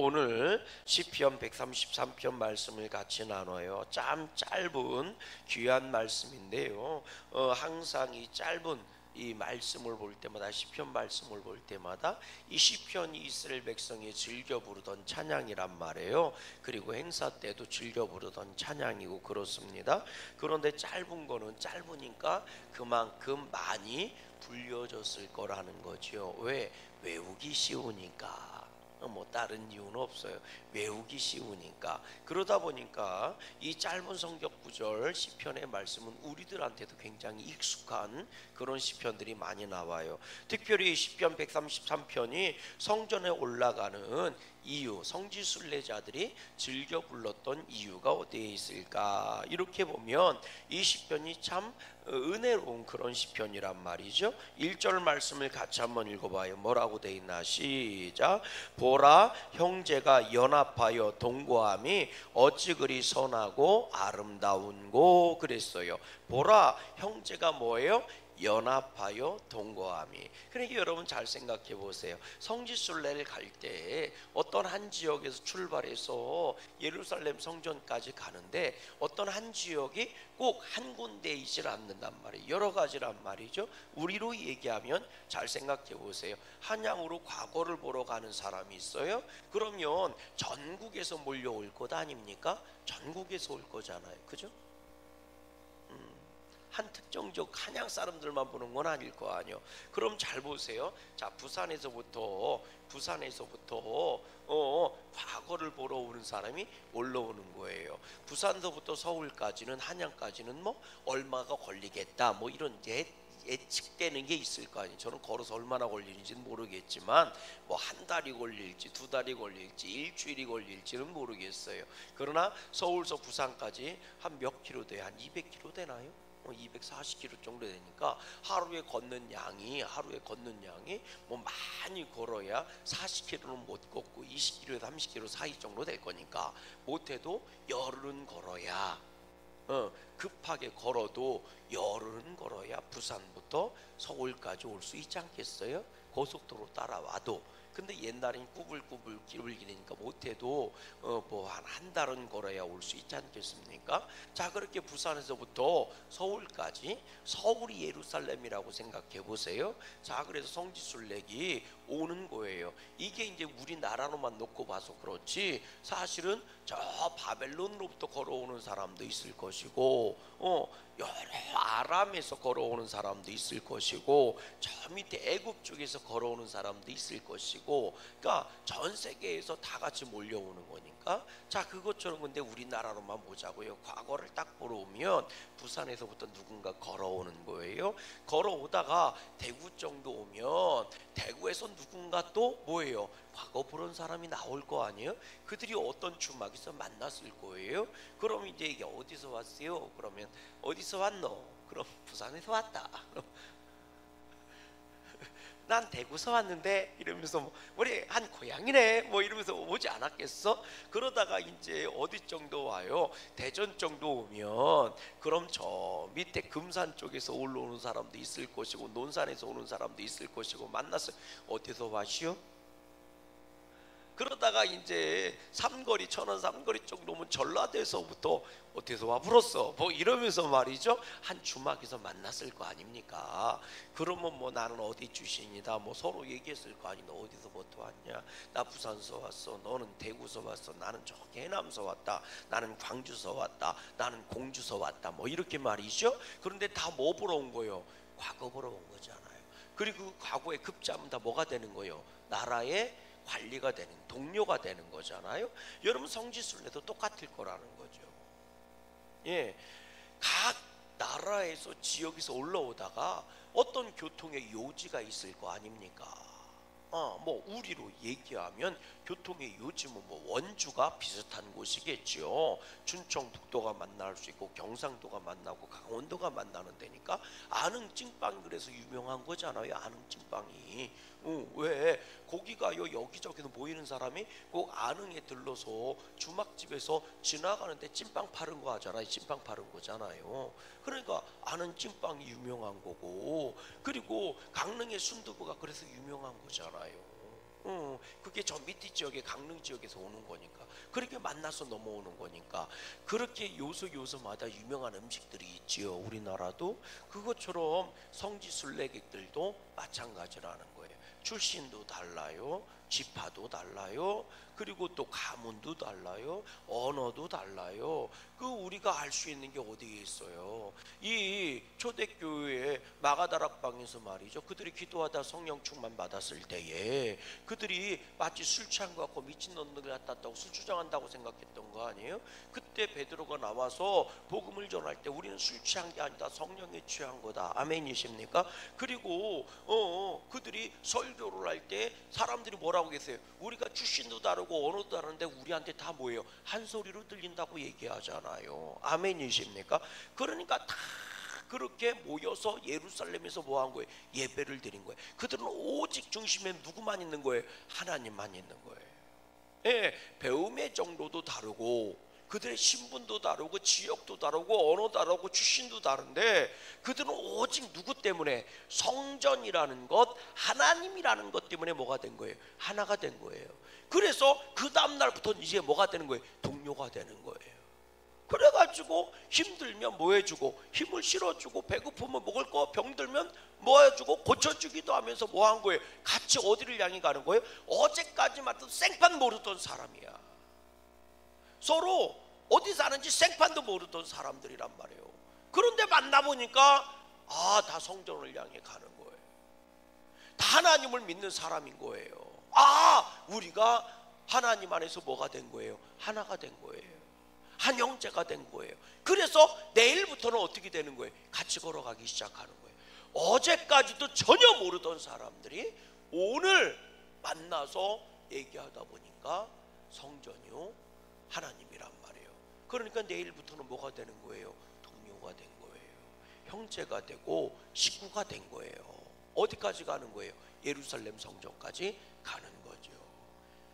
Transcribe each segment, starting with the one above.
오늘 시편 133편 말씀을 같이 나눠요. 참 짧은 귀한 말씀인데요. 항상 이 짧은 이 말씀을 볼 때마다, 시편 말씀을 볼 때마다 이 시편이 이스라엘 백성이 즐겨 부르던 찬양이란 말이에요. 그리고 행사 때도 즐겨 부르던 찬양이고 그렇습니다. 그런데 짧은 거는 짧으니까 그만큼 많이 불려졌을 거라는 거죠. 왜? 외우기 쉬우니까. 뭐 다른 이유는 없어요. 외우기 쉬우니까. 그러다 보니까 이 짧은 성경 구절 시편의 말씀은 우리들한테도 굉장히 익숙한 그런 시편들이 많이 나와요. 특별히 시편 133편이 성전에 올라가는 이유, 성지순례자들이 즐겨 불렀던 이유가 어디에 있을까? 이렇게 보면 이 시편이 참 은혜로운 그런 시편이란 말이죠. 1절 말씀을 같이 한번 읽어봐요. 뭐라고 돼 있나? 시작. 보라, 형제가 연합하여 동거함이 어찌 그리 선하고 아름다운고. 그랬어요. 보라, 형제가 뭐예요? 연합하여 동거함이. 그러니까 여러분 잘 생각해 보세요. 성지순례를 갈 때 어떤 한 지역에서 출발해서 예루살렘 성전까지 가는데 어떤 한 지역이 꼭 한 군데에 있질 않는단 말이에요. 여러 가지란 말이죠. 우리로 얘기하면 잘 생각해 보세요. 한양으로 과거를 보러 가는 사람이 있어요. 그러면 전국에서 몰려올 것 아닙니까? 전국에서 올 거잖아요. 그죠? 한 특정적 한양 사람들만 보는 건 아닐 거 아니요. 그럼 잘 보세요. 자, 부산에서부터 과거를 보러 오는 사람이 올라오는 거예요. 부산서부터 서울까지는, 한양까지는 뭐 얼마가 걸리겠다, 뭐 이런 예측되는 게 있을 거 아니에요. 저는 걸어서 얼마나 걸리는지는 모르겠지만 뭐 한 달이 걸릴지, 두 달이 걸릴지, 일주일이 걸릴지는 모르겠어요. 그러나 서울서 부산까지 한 몇 킬로 돼요? 한 200킬로 되나요? 240km 정도 되니까 하루에 걷는 양이 뭐 많이 걸어야 40km는 못 걷고 20km에서 30km 사이 정도 될 거니까 못해도 열흘은 걸어야, 급하게 걸어도 열흘은 걸어야 부산부터 서울까지 올 수 있지 않겠어요? 고속도로 따라와도. 근데 옛날엔 꾸불꾸불 길을 기니까 못해도 뭐 한 달은 걸어야 올 수 있지 않겠습니까? 자, 그렇게 부산에서부터 서울까지, 서울이 예루살렘이라고 생각해 보세요. 자, 그래서 성지순례기 오는 거예요. 이게 이제 우리나라로만 놓고 봐서 그렇지 사실은 저 바벨론으로부터 걸어오는 사람도 있을 것이고, 여러 아람에서 걸어오는 사람도 있을 것이고, 저 밑에 애굽 쪽에서 걸어오는 사람도 있을 것이고, 그러니까 전 세계에서 다 같이 몰려오는 거니까. 자, 그것처럼 근데 우리나라로만 보자고요. 과거를 딱 보러 오면 부산에서부터 누군가 걸어오는 거예요. 걸어오다가 대구 정도 오면 대구에서 누군가 또 뭐예요? 과거 보던 사람이 나올 거 아니에요? 그들이 어떤 주막에서 만났을 거예요. 그럼 이제 이게 어디서 왔어요? 그러면 어디서 왔노? 그럼 부산에서 왔다. 난 대구서 왔는데 이러면서 뭐 우리 한 고향이네 뭐 이러면서 오지 않았겠어? 그러다가 이제 어디 정도 와요? 대전 정도 오면 그럼 저 밑에 금산 쪽에서 올라오는 사람도 있을 것이고, 논산에서 오는 사람도 있을 것이고, 만났어요. 어디서 왔시오? 그러다가 이제 삼거리, 천안 삼거리 정도 오면 전라도에서부터 어디서 와 불었어 뭐 이러면서 말이죠, 한 주막에서 만났을 거 아닙니까? 그러면 뭐 나는 어디 출신이다 뭐 서로 얘기했을 거 아니. 너 어디서부터 왔냐? 나 부산서 왔어. 너는 대구서 왔어. 나는 저 해남서 왔다. 나는 광주서 왔다. 나는 공주서 왔다. 뭐 이렇게 말이죠. 그런데 다 뭐 보러 온 거예요? 과거 보러 온 거잖아요. 그리고 과거의 급자면 다 뭐가 되는 거예요? 나라의 관리가 되는, 동료가 되는 거잖아요. 여러분 성지순례도 똑같을 거라는 거죠. 예, 각 나라에서 지역에서 올라오다가 어떤 교통의 요지가 있을 거 아닙니까? 뭐 우리로 얘기하면 교통의 요즘은 뭐 원주가 비슷한 곳이겠죠. 춘천북도가 만날 수 있고 경상도가 만나고 강원도가 만나는 데니까 안흥 찐빵이 그래서 유명한 거잖아요. 안흥 찐빵이. 왜 거기가요, 여기저기서 모이는 사람이 꼭 안흥에 들러서 주막집에서 지나가는데 찐빵 파는 거 하잖아요. 찐빵 파는 거잖아요. 그러니까 안흥 찐빵이 유명한 거고, 그리고 강릉의 순두부가 그래서 유명한 거잖아요. 그게 저 밑에 지역에 강릉 지역에서 오는 거니까 그렇게 만나서 넘어오는 거니까 그렇게 요소마다 유명한 음식들이 있지요. 우리나라도 그것처럼 성지 순례객들도 마찬가지라는 거예요. 출신도 달라요. 지파도 달라요. 그리고 또 가문도 달라요. 언어도 달라요. 그 우리가 알 수 있는 게 어디에 있어요? 이 초대교회의 마가다락방에서 말이죠. 그들이 기도하다 성령 충만 받았을 때에 그들이 마치 술 취한 것 같고 미친놈들 같았다고 술 주장한다고 생각했던 거 아니에요? 그때 베드로가 나와서 복음을 전할 때 우리는 술 취한 게 아니다. 성령에 취한 거다. 아멘이십니까? 그리고 그들이 설교를 할 때 사람들이 뭐라고 했어요? 우리가 출신도 다르고 언어도 다른데 우리한테 다 뭐예요? 한 소리로 들린다고 얘기하잖아요. 아멘이십니까? 그러니까 다 그렇게 모여서 예루살렘에서 뭐 한 거예요? 예배를 드린 거예요. 그들은 오직 중심에 누구만 있는 거예요? 하나님만 있는 거예요. 예, 배움의 정도도 다르고 그들의 신분도 다르고 지역도 다르고 언어 다르고 출신도 다른데 그들은 오직 누구 때문에? 성전이라는 것, 하나님이라는 것 때문에 뭐가 된 거예요? 하나가 된 거예요. 그래서 그 다음날부터 이제 뭐가 되는 거예요? 동료가 되는 거예요. 그래가지고 힘들면 뭐 해주고 힘을 실어주고 배고프면 먹을 거, 병들면 뭐 해주고 고쳐주기도 하면서 뭐 한 거예요? 같이 어디를 향해 가는 거예요? 어제까지만 해도 생판 모르던 사람이야. 서로 어디 사는지 생판도 모르던 사람들이란 말이에요. 그런데 만나보니까 다 성전을 향해 가는 거예요. 다 하나님을 믿는 사람인 거예요. 우리가 하나님 안에서 뭐가 된 거예요? 하나가 된 거예요. 한 형제가 된 거예요. 그래서 내일부터는 어떻게 되는 거예요? 같이 걸어가기 시작하는 거예요. 어제까지도 전혀 모르던 사람들이 오늘 만나서 얘기하다 보니까 성전이요 하나님이란 말이에요. 그러니까 내일부터는 뭐가 되는 거예요? 동료가 된 거예요. 형제가 되고 식구가 된 거예요. 어디까지 가는 거예요? 예루살렘 성전까지 가는 거죠.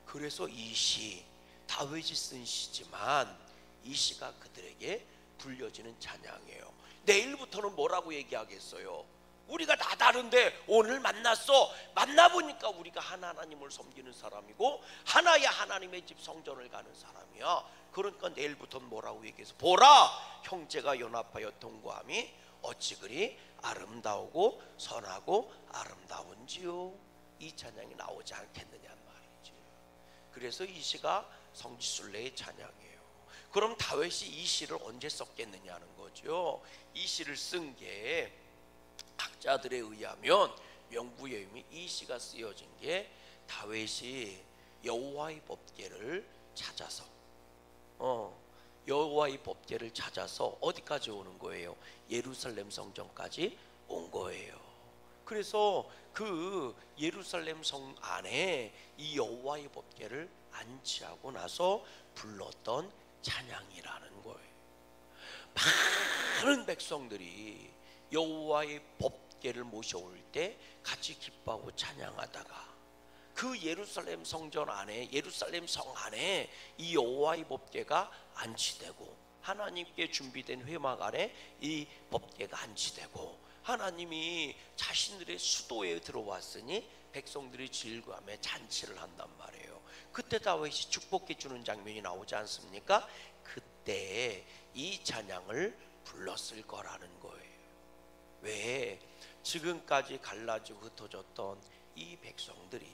그래서 이 시, 다윗이 쓴 시지만 이 시가 그들에게 불려지는 찬양이에요. 내일부터는 뭐라고 얘기하겠어요? 우리가 다 다른데 오늘 만났어. 만나보니까 우리가 하나님을 섬기는 사람이고 하나야 하나님의 집 성전을 가는 사람이야. 그러니까 내일부터는 뭐라고 얘기해서 보라 형제가 연합하여 동거함이 어찌 그리 아름다우고 선하고 아름다운지요. 이 찬양이 나오지 않겠느냐 말이죠. 그래서 이 시가 성지순례의 찬양이에요. 그럼 다윗이 이 시를 언제 썼겠느냐는 거죠. 이 시를 쓴 게 학자들에 의하면 명부에 의하면 이 시가 쓰여진 게 다윗이 여호와의 법궤를 찾아서 여호와의 법궤를 찾아서 어디까지 오는 거예요? 예루살렘 성전까지 온 거예요. 그래서 그 예루살렘 성 안에 이 여호와의 법궤를 안치하고 나서 불렀던 찬양이라는 거예요. 많은 백성들이 여호와의 법궤를 모셔올 때 같이 기뻐하고 찬양하다가 그 예루살렘 성전 안에 예루살렘 성 안에 이 여호와의 법궤가 안치되고 하나님께 준비된 회막 안에 이 법궤가 안치되고 하나님이 자신들의 수도에 들어왔으니 백성들이 즐거워하며 잔치를 한단 말이에요. 그때 다윗이 축복해 주는 장면이 나오지 않습니까? 그때 이 찬양을 불렀을 거라는 거예요. 왜? 지금까지 갈라지고 흩어졌던 이 백성들이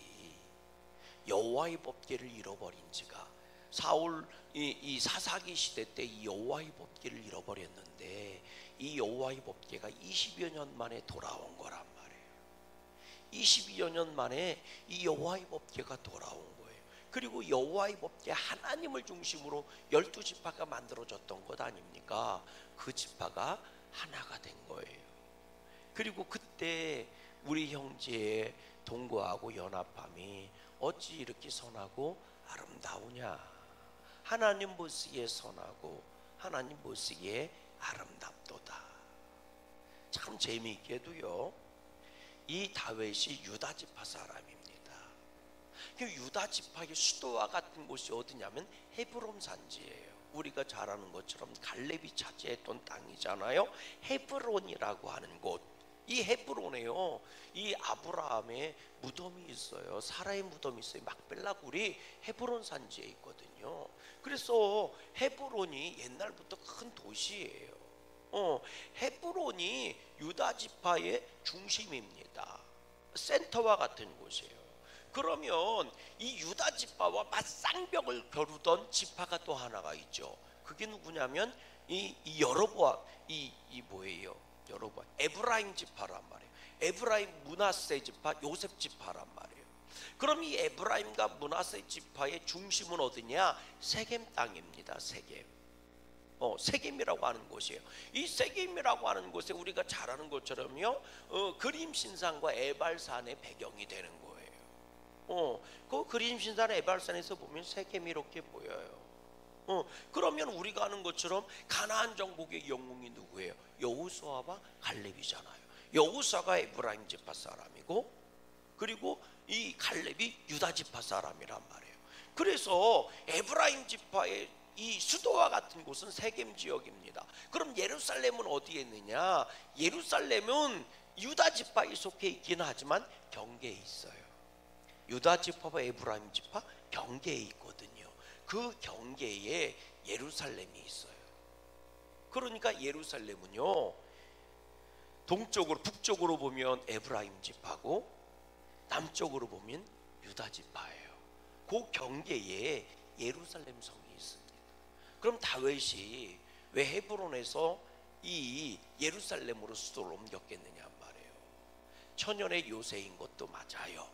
여호와의 법궤를 잃어버린 지가 사울 이 사사기 시대 때 이 여호와의 법궤를 잃어버렸는데 이 여호와의 법궤가 20여 년 만에 돌아온 거란 말이에요. 22여 년 만에 이 여호와의 법궤가 돌아온 거예요. 그리고 여호와의 법궤 하나님을 중심으로 12지파가 만들어졌던 것 아닙니까? 그 지파가 하나가 된 거예요. 그리고 그때 우리 형제의 동거하고 연합함이 어찌 이렇게 선하고 아름다우냐? 하나님 보시기에 선하고 하나님 보시기에 아름답도다. 참 재미있게도요, 이 다윗이 유다 지파 사람입니다. 그 유다 지파의 수도와 같은 곳이 어디냐면 헤브론 산지예요. 우리가 잘 아는 것처럼 갈렙이 차지했던 땅이잖아요. 헤브론이라고 하는 곳, 이 헤브론에요, 이 아브라함의 무덤이 있어요. 사라의 무덤이 있어요. 막벨라 굴이 헤브론 산지에 있거든요. 그래서 헤브론이 옛날부터 큰 도시예요. 헤브론이 유다 지파의 중심입니다. 센터와 같은 곳이에요. 그러면 이 유다 지파와 맞쌍벽을 겨루던 지파가 또 하나가 있죠. 그게 누구냐면 이 여로보암, 이 뭐예요? 여로보암, 에브라임 지파란 말이에요. 에브라임 문하세 지파, 요셉 지파란 말이에요. 그럼 이 에브라임과 문하세 지파의 중심은 어디냐? 세겜 땅입니다. 세겜. 세겜이라고 하는 곳이에요. 이 세겜이라고 하는 곳에 우리가 잘 아는 것처럼요, 그림 신상과 에발산의 배경이 되는 거예요. 그 그림 신상 에발산에서 보면 세겜이 이렇게 보여요. 그러면 우리가 아는 것처럼 가나안 정복의 영웅이 누구예요? 여호수아와 갈렙이잖아요. 여호수아가 에브라임 지파 사람이고, 그리고 이 갈렙이 유다 지파 사람이란 말이에요. 그래서 에브라임 지파의 이 수도와 같은 곳은 세겜 지역입니다. 그럼 예루살렘은 어디에 있느냐? 예루살렘은 유다 지파에 속해 있기는 하지만 경계에 있어요. 유다 지파와 에브라임 지파 경계에 있거든요. 그 경계에 예루살렘이 있어요. 그러니까 예루살렘은요, 동쪽으로 북쪽으로 보면 에브라임 지파고 남쪽으로 보면 유다 지파예요. 그 경계에 예루살렘 성이 있습니다. 그럼 다윗이 왜 헤브론에서 이 예루살렘으로 수도를 옮겼겠느냐 말이에요. 천연의 요새인 것도 맞아요.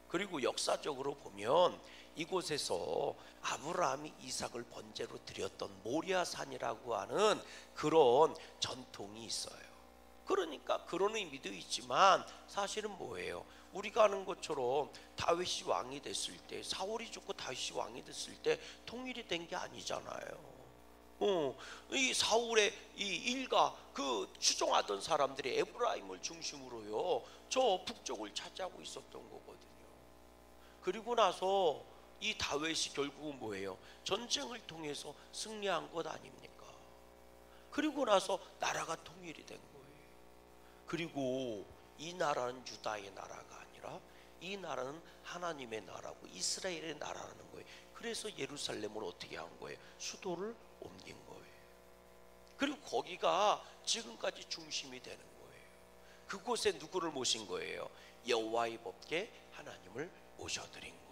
그리고 역사적으로 보면 이곳에서 아브라함이 이삭을 번제로 드렸던 모리아산이라고 하는 그런 전통이 있어요. 그러니까 그런 의미도 있지만 사실은 뭐예요? 우리가 아는 것처럼 다윗이 왕이 됐을 때, 사울이 죽고 다윗이 왕이 됐을 때 통일이 된 게 아니잖아요. 이 사울의 이 일가, 그 추종하던 사람들이 에브라임을 중심으로요, 저 북쪽을 차지하고 있었던 거거든요. 그리고 나서 이 다윗이 결국은 뭐예요? 전쟁을 통해서 승리한 것 아닙니까? 그리고 나서 나라가 통일이 된 거예요. 그리고 이 나라는 유다의 나라가 아니라 이 나라는 하나님의 나라고 이스라엘의 나라라는 거예요. 그래서 예루살렘을 어떻게 한 거예요? 수도를 옮긴 거예요. 그리고 거기가 지금까지 중심이 되는 거예요. 그곳에 누구를 모신 거예요? 여호와의 법궤 하나님을 모셔드린 거예요.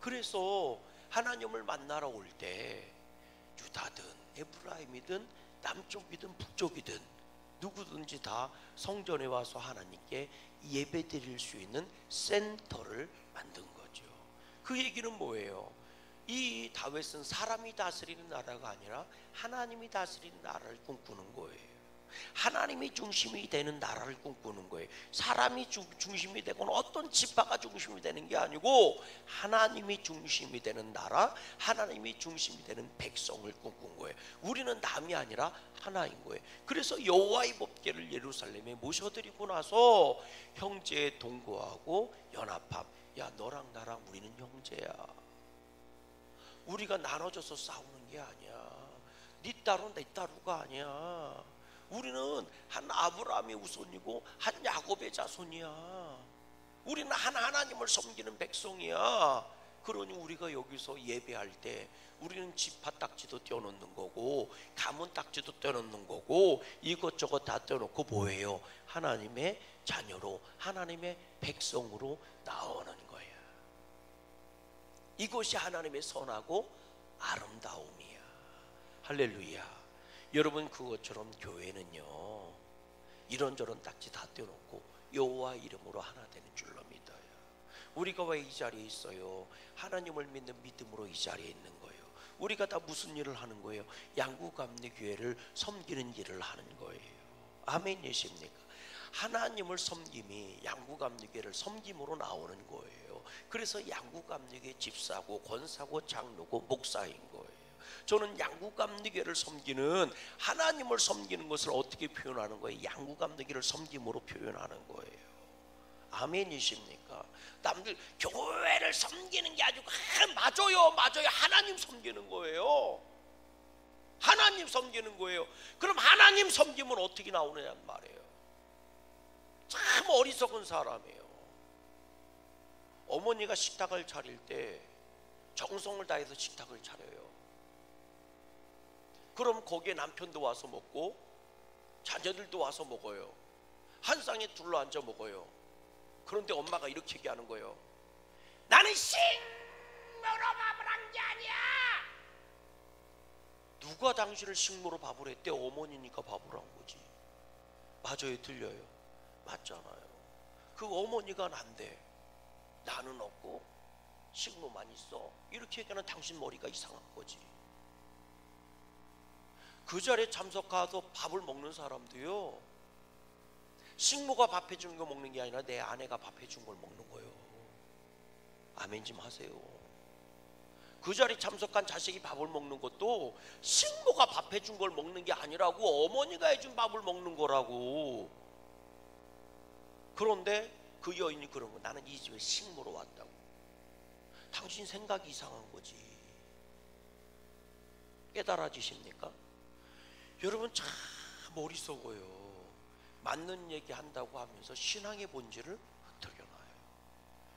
그래서 하나님을 만나러 올 때 유다든 에브라임이든 남쪽이든 북쪽이든 누구든지 다 성전에 와서 하나님께 예배 드릴 수 있는 센터를 만든 거죠. 그 얘기는 뭐예요? 이 다윗은 사람이 다스리는 나라가 아니라 하나님이 다스리는 나라를 꿈꾸는 거예요. 하나님이 중심이 되는 나라를 꿈꾸는 거예요. 사람이 중심이 되거나 어떤 지파가 중심이 되는 게 아니고 하나님이 중심이 되는 나라, 하나님이 중심이 되는 백성을 꿈꾼 거예요. 우리는 남이 아니라 하나인 거예요. 그래서 여호와의 법궤를 예루살렘에 모셔드리고 나서 형제의 동거하고 연합함. 야, 너랑 나랑 우리는 형제야. 우리가 나눠져서 싸우는 게 아니야. 네 따로 내 따로가 아니야. 우리는 한 아브라함의 후손이고 한 야곱의 자손이야. 우리는 한 하나님을 섬기는 백성이야. 그러니 우리가 여기서 예배할 때 우리는 지파 딱지도 떼어놓는 거고 가문 딱지도 떼어놓는 거고 이것저것 다 떼어놓고 뭐예요? 하나님의 자녀로, 하나님의 백성으로 나오는 거야. 이것이 하나님의 선하고 아름다움이야. 할렐루야. 여러분, 그것처럼 교회는요, 이런저런 딱지 다 떼어놓고 여호와 이름으로 하나 되는 줄로 믿어요. 우리가 왜 이 자리에 있어요? 하나님을 믿는 믿음으로 이 자리에 있는 거예요. 우리가 다 무슨 일을 하는 거예요? 양구감리교회를 섬기는 일을 하는 거예요. 아멘이십니까? 하나님을 섬김이 양구감리교회를 섬김으로 나오는 거예요. 그래서 양구감리교회 집사고 권사고 장로고 목사인 거예요. 저는 양구감리교회를 섬기는, 하나님을 섬기는 것을 어떻게 표현하는 거예요? 양구감리교회를 섬김으로 표현하는 거예요. 아멘이십니까? 남들 교회를 섬기는 게 아니고 맞아요, 맞아요. 하나님 섬기는 거예요. 하나님 섬기는 거예요. 그럼 하나님 섬기면 어떻게 나오느냐는 말이에요. 참 어리석은 사람이에요. 어머니가 식탁을 차릴 때 정성을 다해서 식탁을 차려요. 그럼 거기에 남편도 와서 먹고 자녀들도 와서 먹어요. 한 쌍에 둘러앉아 먹어요. 그런데 엄마가 이렇게 얘기하는 거예요. 나는 식모로 밥을 한 게 아니야. 누가 당신을 식모로 밥을 했대? 어머니니까 밥을 한 거지. 맞아요, 들려요? 맞잖아요. 그 어머니가 난데 나는 없고 식모만 있어. 이렇게 얘기하는 당신 머리가 이상한 거지. 그 자리에 참석해서 밥을 먹는 사람도요, 식모가 밥 해주는 거 먹는 게 아니라 내 아내가 밥 해준 걸 먹는 거예요. 아멘 좀 하세요. 그 자리에 참석한 자식이 밥을 먹는 것도 식모가 밥 해준 걸 먹는 게 아니라고, 어머니가 해준 밥을 먹는 거라고. 그런데 그 여인이 그런 거, 나는 이 집에 식모로 왔다고. 당신 생각이 이상한 거지. 깨달아지십니까? 여러분 참 어리석어요. 맞는 얘기 한다고 하면서 신앙의 본질을 흩어려놔요.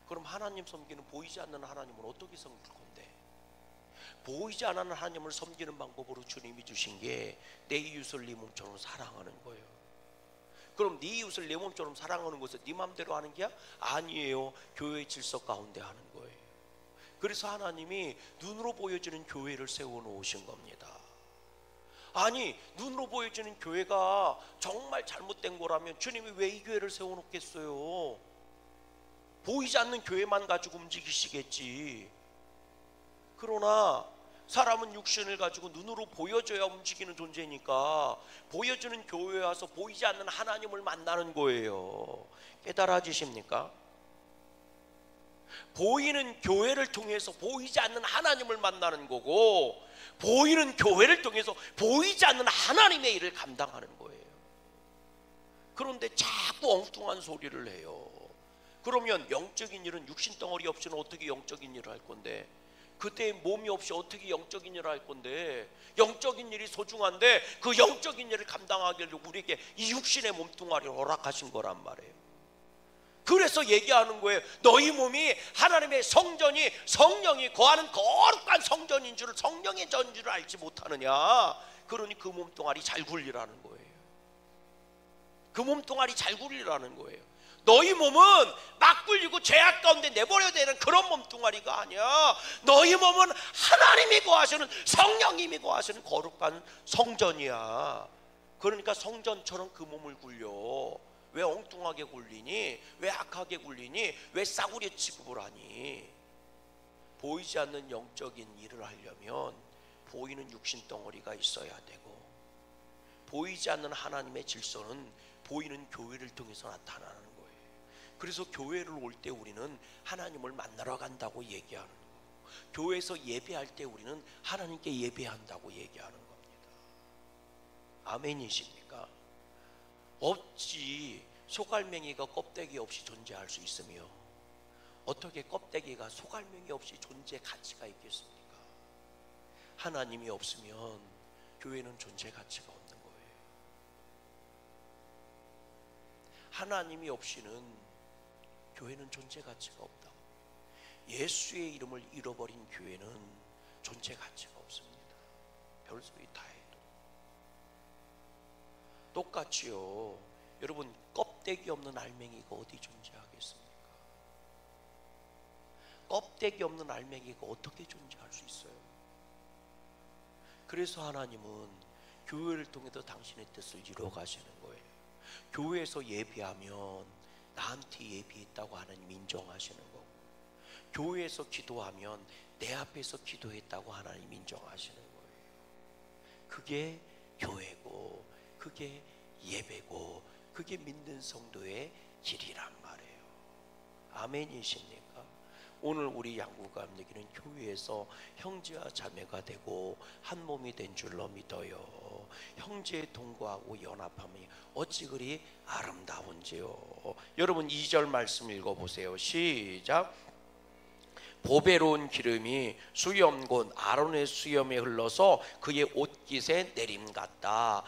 그럼 하나님 섬기는 보이지 않는 하나님을 어떻게 섬길 건데? 보이지 않는 하나님을 섬기는 방법으로 주님이 주신 게 내 이웃을 네 몸처럼 사랑하는 거예요. 그럼 네 이웃을 내 몸처럼 사랑하는 것은 네 맘대로 하는 게 아니에요. 교회의 질서 가운데 하는 거예요. 그래서 하나님이 눈으로 보여지는 교회를 세워놓으신 겁니다. 아니, 눈으로 보여지는 교회가 정말 잘못된 거라면 주님이 왜 이 교회를 세워놓겠어요? 보이지 않는 교회만 가지고 움직이시겠지. 그러나 사람은 육신을 가지고 눈으로 보여줘야 움직이는 존재니까 보여주는 교회에 와서 보이지 않는 하나님을 만나는 거예요. 깨달아지십니까? 보이는 교회를 통해서 보이지 않는 하나님을 만나는 거고, 보이는 교회를 통해서 보이지 않는 하나님의 일을 감당하는 거예요. 그런데 자꾸 엉뚱한 소리를 해요. 그러면 영적인 일은 육신 덩어리 없이는 어떻게 영적인 일을 할 건데, 그때 몸이 없이 어떻게 영적인 일을 할 건데, 영적인 일이 소중한데 그 영적인 일을 감당하기를 우리에게 이 육신의 몸뚱아리를 허락하신 거란 말이에요. 그래서 얘기하는 거예요. 너희 몸이 하나님의 성전이, 성령이 거하는 거룩한 성전인 줄을, 성령의 전줄을 알지 못하느냐. 그러니 그 몸뚱아리 잘 굴리라는 거예요. 그 몸뚱아리 잘 굴리라는 거예요. 너희 몸은 막 굴리고 죄악 가운데 내버려야 되는 그런 몸뚱아리가 아니야. 너희 몸은 하나님이 거하시는, 성령님이 거하시는 거룩한 성전이야. 그러니까 성전처럼 그 몸을 굴려. 왜 엉뚱하게 굴리니? 왜 악하게 굴리니? 왜 싸구려 취급을 하니? 보이지 않는 영적인 일을 하려면 보이는 육신 덩어리가 있어야 되고, 보이지 않는 하나님의 질서는 보이는 교회를 통해서 나타나는 거예요. 그래서 교회를 올 때 우리는 하나님을 만나러 간다고 얘기하는 거고, 교회에서 예배할 때 우리는 하나님께 예배한다고 얘기하는 겁니다. 아멘이십니까? 어찌 소갈맹이가 껍데기 없이 존재할 수 있으며 어떻게 껍데기가 소갈맹이 없이 존재 가치가 있겠습니까? 하나님이 없으면 교회는 존재 가치가 없는 거예요. 하나님이 없이는 교회는 존재 가치가 없다. 예수의 이름을 잃어버린 교회는 존재 가치가 없습니다. 별소리 다 해도. 똑같이요, 여러분, 껍데기 없는 알맹이가 어디 존재하겠습니까? 껍데기 없는 알맹이가 어떻게 존재할 수 있어요? 그래서 하나님은 교회를 통해서 당신의 뜻을 이루어 가시는 거예요. 교회에서 예배하면 나한테 예배했다고 하나님 인정하시는 거고, 교회에서 기도하면 내 앞에서 기도했다고 하나님 인정하시는 거예요. 그게 교회고, 그게 예배고, 그게 믿는 성도의 길이란 말이에요. 아멘이십니까? 오늘 우리 양구감리기는 교회에서 형제와 자매가 되고 한 몸이 된 줄로 믿어요. 형제의 동거하고 연합함이 어찌 그리 아름다운지요. 여러분 2절 말씀 읽어보세요. 시작. 보배로운 기름이 수염 곧 아론의 수염에 흘러서 그의 옷깃에 내림 같다.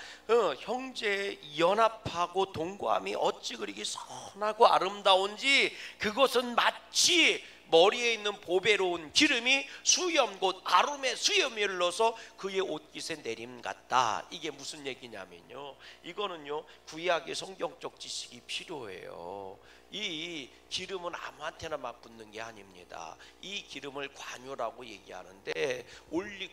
형제 연합하고 동거함이 어찌 그리기 선하고 아름다운지 그것은 마치 머리에 있는 보배로운 기름이 수염 곧 아론의 수염에 흘러서 그의 옷깃에 내림 같다. 이게 무슨 얘기냐면요, 이거는요 구약의 성경적 지식이 필요해요. 이 기름은 아무한테나 막 붓는 게 아닙니다. 이 기름을 관유라고 얘기하는데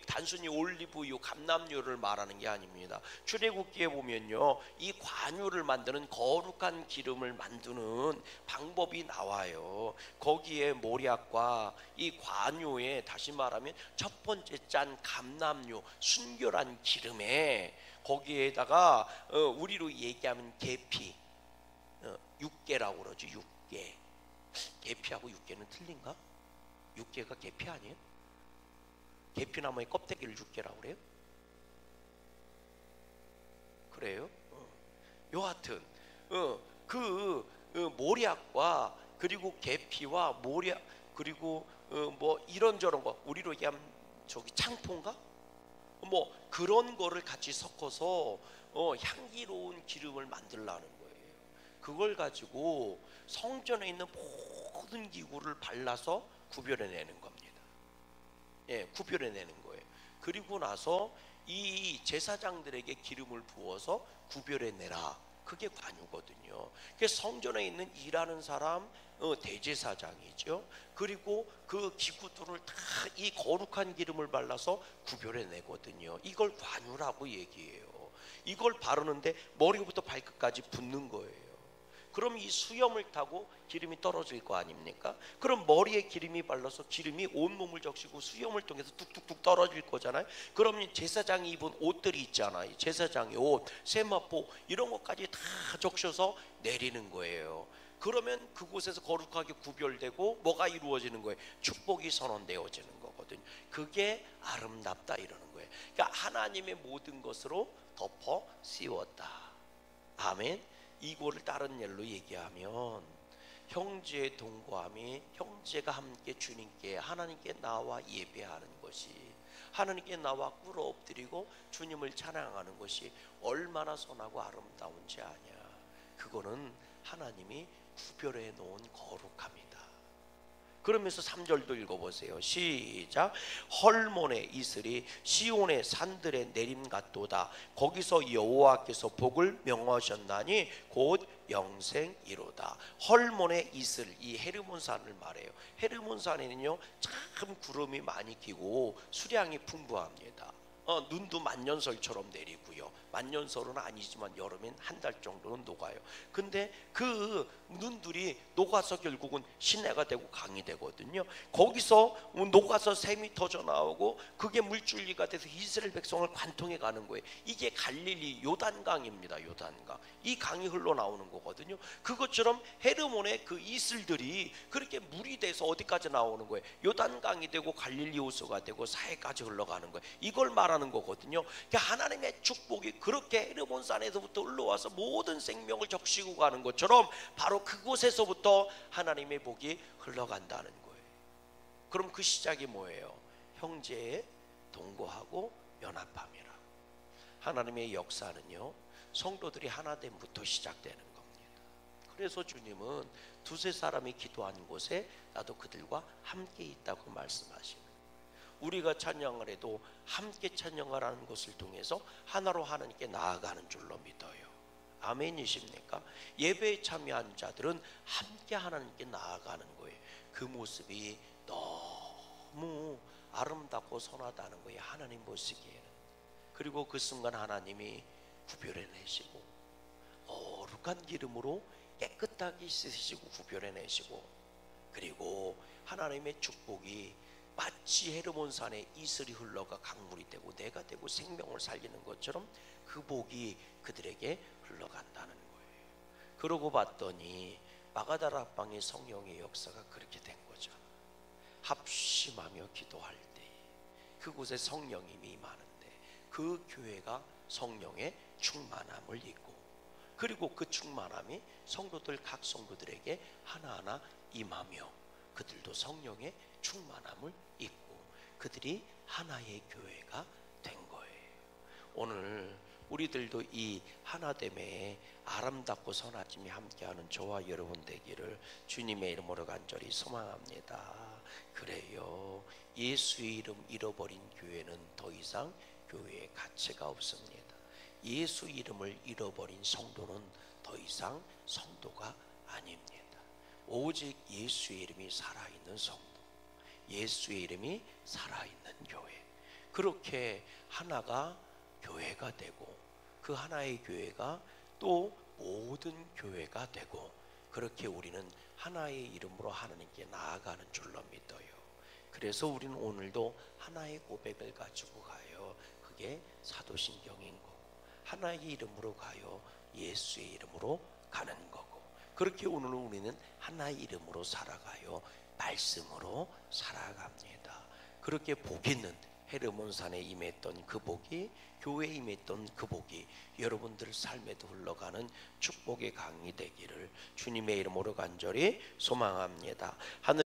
단순히 올리브유, 감람유를 말하는 게 아닙니다. 출애굽기에 보면요, 이 관유를 만드는 거룩한 기름을 만드는 방법이 나와요. 거기에 모략과 이 관유에, 다시 말하면 첫 번째 짠 감람유, 순결한 기름에, 거기에다가 우리로 얘기하면 계피, 육개라고 그러죠. 육개. 계피하고 육개는 틀린가? 육개가 계피 아니에요? 계피나무의 껍데기를 육개라고 그래요? 그래요? 여하튼 모략과 그리고 계피와 모략 그리고 뭐 이런저런 거, 우리로 얘기하면 저기 창포인가? 뭐 그런 거를 같이 섞어서 향기로운 기름을 만들라는 거예요. 그걸 가지고 성전에 있는 모든 기구를 발라서 구별해내는 겁니다. 예, 구별해내는 거예요. 그리고 나서 이 제사장들에게 기름을 부어서 구별해내라. 그게 관유거든요. 그게 성전에 있는 일하는 사람, 대제사장이죠. 그리고 그 기구들을 다 이 거룩한 기름을 발라서 구별해내거든요. 이걸 관유라고 얘기해요. 이걸 바르는데 머리부터 발끝까지 붓는 거예요. 그럼 이 수염을 타고 기름이 떨어질 거 아닙니까? 그럼 머리에 기름이 발라서 기름이 온몸을 적시고 수염을 통해서 뚝뚝뚝 떨어질 거잖아요. 그럼 제사장이 입은 옷들이 있잖아요. 제사장의 옷, 세마포 이런 것까지 다 적셔서 내리는 거예요. 그러면 그곳에서 거룩하게 구별되고 뭐가 이루어지는 거예요? 축복이 선언되어지는 거거든요. 그게 아름답다 이러는 거예요. 그러니까 하나님의 모든 것으로 덮어 씌웠다. 아멘. 이거를 다른 예로 얘기하면 형제의 동거함이, 형제가 함께 주님께, 하나님께 나와 예배하는 것이, 하나님께 나와 꿇어 엎드리고 주님을 찬양하는 것이 얼마나 선하고 아름다운지 아냐. 그거는 하나님이 구별해 놓은 거룩함이다. 그러면서 3절도 읽어보세요. 시작. 헐몬의 이슬이 시온의 산들에 내림 같도다. 거기서 여호와께서 복을 명하셨나니 곧 영생이로다. 헐몬의 이슬, 이 헤르몬산을 말해요. 헤르몬산에는요 참 구름이 많이 끼고 수량이 풍부합니다. 눈도 만년설처럼 내리고요. 만년설은 아니지만 여름엔 한 달 정도는 녹아요. 근데 그 눈들이 녹아서 결국은 시내가 되고 강이 되거든요. 거기서 녹아서 샘이 터져 나오고 그게 물줄기가 돼서 이스라엘 백성을 관통해 가는 거예요. 이게 갈릴리 요단강입니다. 요단강. 이 강이 흘러나오는 거거든요. 그것처럼 헤르몬의 그 이슬들이 그렇게 물이 돼서 어디까지 나오는 거예요? 요단강이 되고 갈릴리 호수가 되고 사해까지 흘러가는 거예요. 이걸 말하는 거거든요. 그러니까 하나님의 축복이 그렇게 헤르몬산에서부터 흘러와서 모든 생명을 적시고 가는 것처럼 바로 그곳에서부터 하나님의 복이 흘러간다는 거예요. 그럼 그 시작이 뭐예요? 형제의 동거하고 연합함이라. 하나님의 역사는요 성도들이 하나됨부터 시작되는 겁니다. 그래서 주님은 두세 사람이 기도하는 곳에 나도 그들과 함께 있다고 말씀하시는, 우리가 찬양을 해도 함께 찬양하라는 것을 통해서 하나로 하나님께 나아가는 줄로 믿어요. 아멘이십니까? 예배에 참여한 자들은 함께 하나님께 나아가는 거예요. 그 모습이 너무 아름답고 선하다는 거예요. 하나님 보시기에는. 그리고 그 순간 하나님이 구별해내시고 거룩한 기름으로 깨끗하게 씻으시고 구별해내시고, 그리고 하나님의 축복이 마치 헤르몬산에 이슬이 흘러가 강물이 되고 내가 되고 생명을 살리는 것처럼 그 복이 그들에게 흘러간다는 거예요. 그러고 봤더니 마가다라 방의 성령의 역사가 그렇게 된 거죠. 합심하며 기도할 때 그곳에 성령이 임하는데 그 교회가 성령의 충만함을 입고, 그리고 그 충만함이 성도들 각 성도들에게 하나하나 임하며 그들도 성령의 충만함을 입고 그들이 하나의 교회가 된 거예요. 오늘 우리들도 이 하나됨에 아름답고 선하심이 함께하는 저와 여러분 되기를 주님의 이름으로 간절히 소망합니다. 그래요. 예수의 이름 잃어버린 교회는 더 이상 교회의 가치가 없습니다. 예수 이름을 잃어버린 성도는 더 이상 성도가 아닙니다. 오직 예수의 이름이 살아있는 성도, 예수의 이름이 살아있는 교회, 그렇게 하나가 교회가 되고 그 하나의 교회가 또 모든 교회가 되고 그렇게 우리는 하나의 이름으로 하나님께 나아가는 줄로 믿어요. 그래서 우리는 오늘도 하나의 고백을 가지고 가요. 그게 사도신경인 거고 하나의 이름으로 가요. 예수의 이름으로 가는 거고 그렇게 오늘 우리는 하나의 이름으로 살아가요. 말씀으로 살아갑니다. 그렇게 복 있는 헤르몬산에 임했던 그 복이 교회에 임했던 그 복이 여러분들 삶에도 흘러가는 축복의 강이 되기를 주님의 이름으로 간절히 소망합니다. 하늘